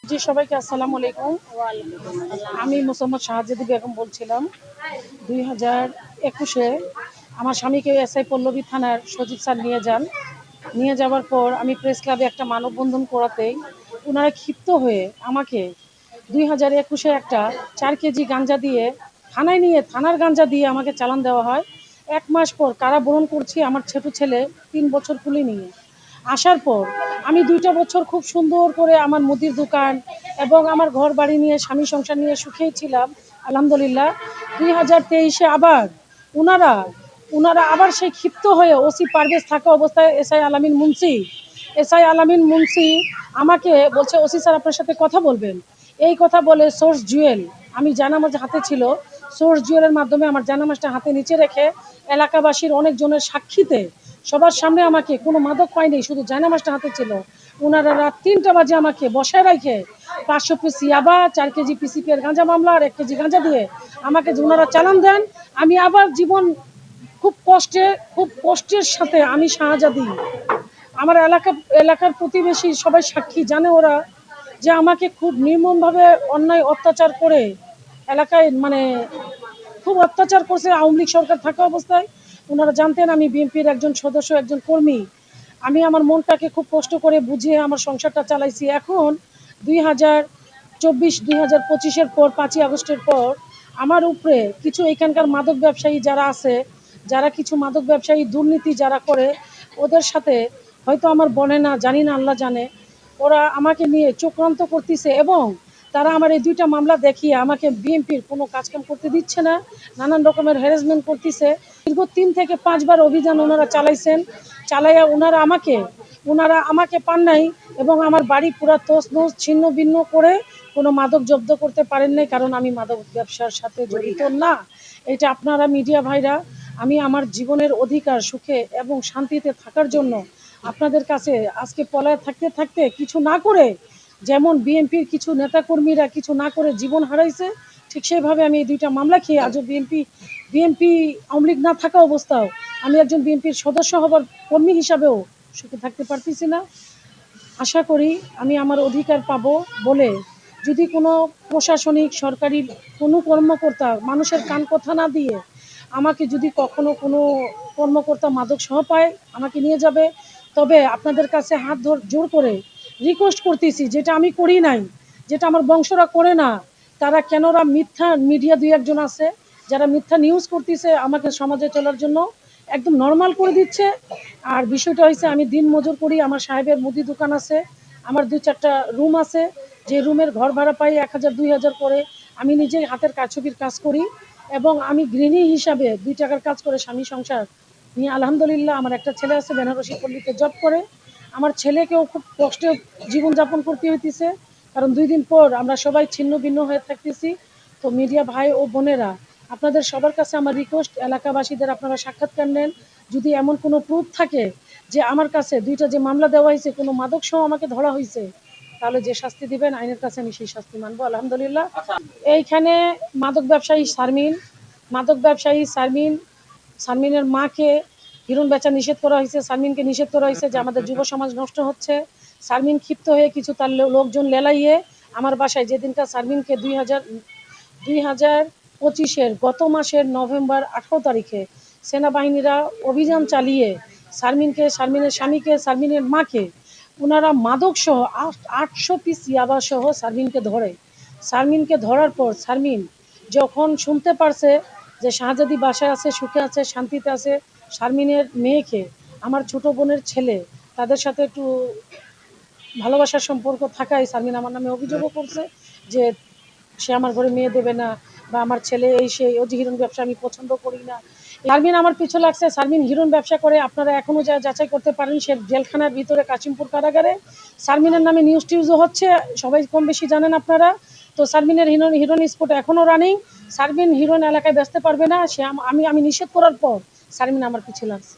জি, সবাইকে আসসালামু আলাইকুম। আমি মোসাম্মদ শাহজাদি বেগম বলছিলাম। 2021-এ আমার স্বামীকে এসআই পল্লবী থানার সজীব স্যার নিয়ে যান। নিয়ে যাওয়ার পর আমি প্রেস ক্লাবে একটা মানববন্ধন করাতেই ওনারা ক্ষিপ্ত হয়ে আমাকে 2021-এ একটা 4 কেজি গাঞ্জা দিয়ে থানার গাঞ্জা দিয়ে আমাকে চালান দেওয়া হয়। 1 মাস পর কারাবরণ করছি আমার ছোট ছেলে 3 বছর কুলি নিয়ে। আসার পর আমি 2টা বছর খুব সুন্দর করে আমার মুদির দোকান এবং আমার ঘর বাড়ি নিয়ে স্বামী সংসার নিয়ে সুখেই ছিলাম আলহামদুলিল্লাহ। 2023-এ আবার উনারা উনারা আবার সেই ক্ষিপ্ত হয়ে ওসি পারভেজ থাকা অবস্থায় এসআই আলামিন মুন্সি আমাকে বলছে, ওসি স্যার আপনার সাথে কথা বলবেন। এই কথা বলে সোর্স জুয়েল, আমি জানামাজ হাতে ছিল, সোর্স জুয়েলের মাধ্যমে আমার জানামাজটা হাতে নিচে রেখে এলাকাবাসীর অনেকজনের সাক্ষীতে সবার সামনে আমাকে কোনো মাদক পাইনি, শুধু জানামাজটা হাতে ছিল। ওনারা রাত 3টা বাজে আমাকে বসায় রাখে 500 পিস ইয়াবা, 4 কেজি পিসিপির গাঁজা মামলা আর 1 কেজি গাঁজা দিয়ে আমাকে ওনারা চালান দেন। আমি আবার জীবন খুব কষ্টের সাথে আমি শাহজাদি, আমার এলাকার প্রতিবেশী সবাই সাক্ষী, জানে ওরা যে আমাকে খুব নির্মমভাবে অন্যায় অত্যাচার করে এলাকায় খুব অত্যাচার করছে আওয়ামী লীগ সরকার থাকা অবস্থায়। ওনারা জানতেন আমি বিএনপির একজন সদস্য, একজন কর্মী। আমি আমার মনটাকে খুব কষ্ট করে বুঝিয়ে আমার সংসারটা চালাইছি। এখন 2024-2025-এর পর 5ই আগস্টের পর আমার উপরে কিছু এখানকার মাদক ব্যবসায়ী যারা আছে, যারা কিছু মাদক ব্যবসায়ী দুর্নীতি যারা করে, ওদের সাথে হয়তো আমার বনে না, জানি না, আল্লাহ জানে, ওরা আমাকে নিয়ে চক্রান্ত করতেছে এবং তারা আমার এই 2টা মামলা দেখিয়ে আমাকে বিএনপির কোনো কাজকাম করতে দিচ্ছে না, নানান রকমের হ্যারাসমেন্ট করতেছে। দীর্ঘ 3 থেকে 5 বার অভিযান ওনারা চালাইছেন। চালাইয়া ওনারা আমাকে পান নাই এবং আমার বাড়ি পুরা তছনছ ছিন্ন ভিন্ন করে কোনো মাদক জব্দ করতে পারেন নাই, কারণ আমি মাদক ব্যবসার সাথে জড়িত না। এটা আপনারা মিডিয়া ভাইরা, আমি আমার জীবনের অধিকার সুখে এবং শান্তিতে থাকার জন্য আপনাদের কাছে আজকে পলায় থাকতে থাকতে কিছু না করে, যেমন বিএনপির কিছু নেতাকর্মীরা কিছু না করে জীবন হারাইছে, ঠিক সেইভাবে আমি এই 2টা মামলা খেয়ে আজও বিএনপি আওয়ামী লীগ না থাকা অবস্থাও আমি একজন বিএনপির সদস্য হবার কর্মী হিসাবেও সুখে থাকতে পারতেছি না। আশা করি আমি আমার অধিকার পাবো বলে, যদি কোনো প্রশাসনিক সরকারি কোনো কর্মকর্তা মানুষের কান কথা না দিয়ে আমাকে যদি কখনো কোনো কর্মকর্তা মাদক সহ পায় আমাকে নিয়ে যাবে। তবে আপনাদের কাছে হাত জোর করে রিকোয়েস্ট করতেছি, যেটা আমি করি নাই, যেটা আমার বংশরা করে না, তারা কেনরা মিথ্যা মিডিয়া 2-1 জন আছে যারা মিথ্যা নিউজ করতেছে আমাকে সমাজে চলার জন্য একদম নর্মাল করে দিচ্ছে। আর বিষয়টা হয়েছে, আমি দিন মজুর করি, আমার সাহেবের মুদি দোকান আছে, আমার 2-4টা রুম আছে, যে রুমের ঘর ভাড়া পাই 1000-2000 করে। আমি নিজেই হাতের কারচুপির কাজ করি এবং আমি গৃহিণী হিসাবে 2 টাকার কাজ করে স্বামী সংসার নিয়ে আলহামদুলিল্লাহ। আমার একটা ছেলে আছে বেনারসি পল্লীতে জব করে, আমার ছেলেকেও খুব কষ্টে জীবনযাপন করতে হইতেছে, কারণ 2 দিন পর আমরা সবাই ছিন্ন ভিন্ন হয়ে থাকতেছি। তো মিডিয়া ভাই ও বোনেরা, আপনাদের সবার কাছে আমার রিকোয়েস্ট, এলাকাবাসীদের আপনারা সাক্ষাৎকার নেন। যদি এমন কোনো প্রুফ থাকে যে আমার কাছে 2টা যে মামলা দেওয়া হয়েছে কোনো মাদক সহ আমাকে ধরা হয়েছে, তাহলে যে শাস্তি দিবেন আইনের কাছে আমি সেই শাস্তি মানবো আলহামদুলিল্লাহ। এইখানে মাদক ব্যবসায়ী শারমিনের মাকে হিরোইন বেচা নিষেধ করা হয়েছে, শারমিনকে নিষেধ করা হয়েছে, যে আমাদের যুব সমাজ নষ্ট হচ্ছে। শারমিন ক্ষিপ্ত হয়ে কিছু তার লোকজন লেলাইয়ে আমার বাসায় যেদিনটা শারমিনকে 2025-এর গত মাসের নভেম্বর 18 তারিখে সেনাবাহিনীরা অভিযান চালিয়ে শারমিনের স্বামীকে, শারমিনের মাকে ওনারা মাদক সহ 800 পিস ইয়াবা সহ শারমিনকে ধরার পর শারমিন যখন শুনতে পারছে যে শাহজাদি বাসায় আছে, সুখে আছে, শান্তিতে আছে, শারমিনের মেয়েকে, আমার ছোট বোনের ছেলে, তাদের সাথে একটু ভালোবাসার সম্পর্ক থাকায় শারমিন আমার নামে অভিযোগও করছে যে সে আমার ঘরে মেয়ে দেবে না, বা আমার ছেলে এই সেই, ও যে হিরোইন ব্যবসা আমি পছন্দ করি না। শারমিন আমার পিছু লাগছে, শারমিন হিরোইন ব্যবসা করে, আপনারা এখনও যা যাচাই করতে পারেন, সে জেলখানার ভিতরে কাশিমপুর কারাগারে। শারমিনের নামে নিউজ টিউজও হচ্ছে, সবাই কম বেশি জানেন আপনারা। তো শারমিনের হিরোইন স্পট এখনও রানিং। শারমিন হিরোইন এলাকায় বেচতে পারবে না, সে আমি নিষেধ করার পর শারমিন আমার পিছু লাগছে।